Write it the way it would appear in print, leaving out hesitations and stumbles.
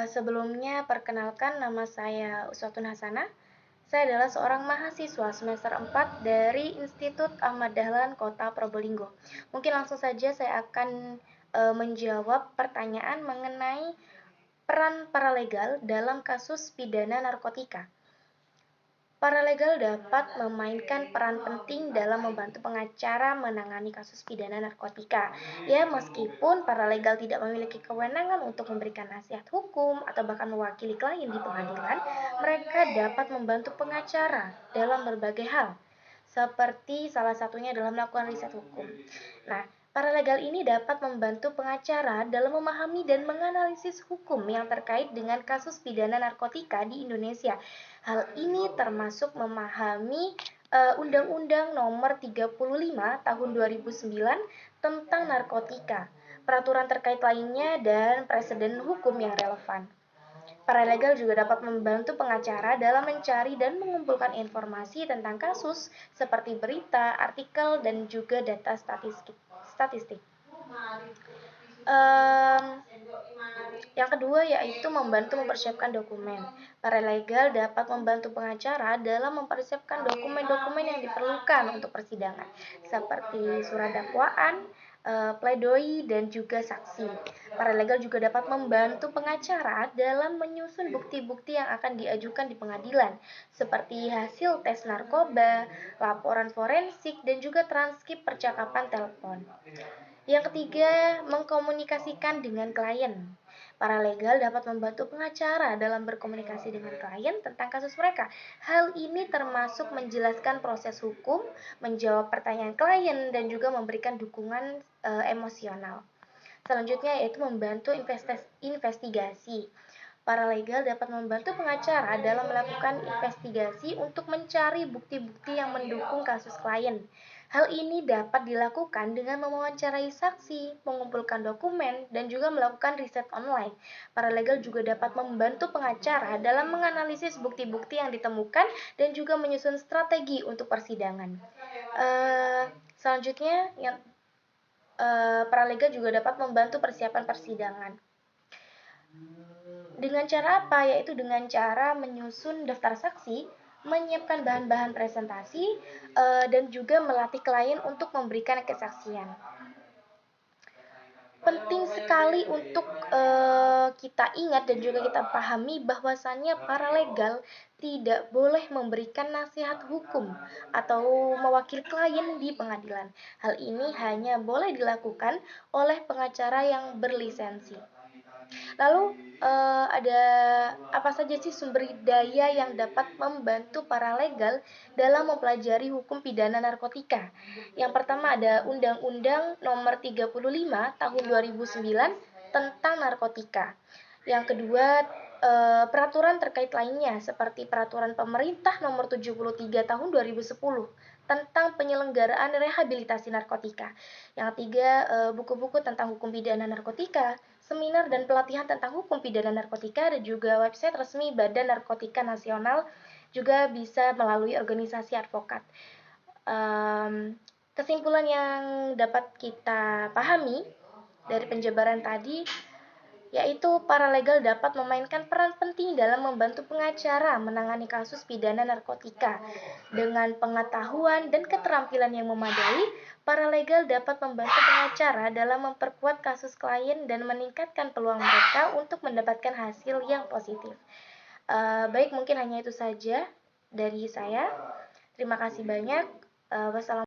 Sebelumnya, perkenalkan nama saya Uswatun Hasanah. Saya adalah seorang mahasiswa semester 4 dari Institut Ahmad Dahlan Kota Probolinggo. Mungkin langsung saja saya akan menjawab pertanyaan mengenai peran paralegal dalam kasus pidana narkotika. Paralegal dapat memainkan peran penting dalam membantu pengacara menangani kasus pidana narkotika. Ya, meskipun paralegal tidak memiliki kewenangan untuk memberikan nasihat hukum atau bahkan mewakili klien di pengadilan, mereka dapat membantu pengacara dalam berbagai hal, seperti salah satunya dalam melakukan riset hukum. Nah, paralegal ini dapat membantu pengacara dalam memahami dan menganalisis hukum yang terkait dengan kasus pidana narkotika di Indonesia. Hal ini termasuk memahami Undang-Undang Nomor 35 Tahun 2009 tentang narkotika, peraturan terkait lainnya, dan preseden hukum yang relevan. Paralegal juga dapat membantu pengacara dalam mencari dan mengumpulkan informasi tentang kasus seperti berita, artikel, dan juga data statistik. Yang kedua yaitu membantu mempersiapkan dokumen. Paralegal dapat membantu pengacara dalam mempersiapkan dokumen-dokumen yang diperlukan untuk persidangan, seperti surat dakwaan, pledoi, dan juga saksi. Paralegal juga dapat membantu pengacara dalam menyusun bukti-bukti yang akan diajukan di pengadilan, seperti hasil tes narkoba, laporan forensik, dan juga transkrip percakapan telepon. Yang ketiga, mengkomunikasikan dengan klien. Paralegal dapat membantu pengacara dalam berkomunikasi dengan klien tentang kasus mereka. Hal ini termasuk menjelaskan proses hukum, menjawab pertanyaan klien, dan juga memberikan dukungan emosional. Selanjutnya yaitu membantu investigasi. Paralegal dapat membantu pengacara dalam melakukan investigasi untuk mencari bukti-bukti yang mendukung kasus klien. Hal ini dapat dilakukan dengan mewawancarai saksi, mengumpulkan dokumen, dan juga melakukan riset online. Paralegal juga dapat membantu pengacara dalam menganalisis bukti-bukti yang ditemukan dan juga menyusun strategi untuk persidangan. Selanjutnya, paralegal juga dapat membantu persiapan persidangan. Dengan cara apa? Yaitu dengan cara menyusun daftar saksi, menyiapkan bahan-bahan presentasi, dan juga melatih klien untuk memberikan kesaksian. Penting sekali untuk kita ingat dan juga kita pahami bahwasannya paralegal tidak boleh memberikan nasihat hukum atau mewakili klien di pengadilan. Hal ini hanya boleh dilakukan oleh pengacara yang berlisensi. Lalu ada apa saja sih sumber daya yang dapat membantu paralegal dalam mempelajari hukum pidana narkotika? Yang pertama ada Undang-Undang Nomor 35 Tahun 2009 tentang narkotika. Yang kedua, peraturan terkait lainnya seperti Peraturan Pemerintah Nomor 73 Tahun 2010 tentang penyelenggaraan rehabilitasi narkotika. Yang ketiga, buku-buku tentang hukum pidana narkotika, seminar dan pelatihan tentang hukum pidana narkotika, dan juga website resmi Badan Narkotika Nasional, juga bisa melalui organisasi advokat. Kesimpulan yang dapat kita pahami dari penjabaran tadi yaitu paralegal dapat memainkan peran penting dalam membantu pengacara menangani kasus pidana narkotika. Dengan pengetahuan dan keterampilan yang memadai, paralegal dapat membantu pengacara dalam memperkuat kasus klien dan meningkatkan peluang mereka untuk mendapatkan hasil yang positif. Baik, mungkin hanya itu saja dari saya. Terima kasih banyak. Wassalamualaikum.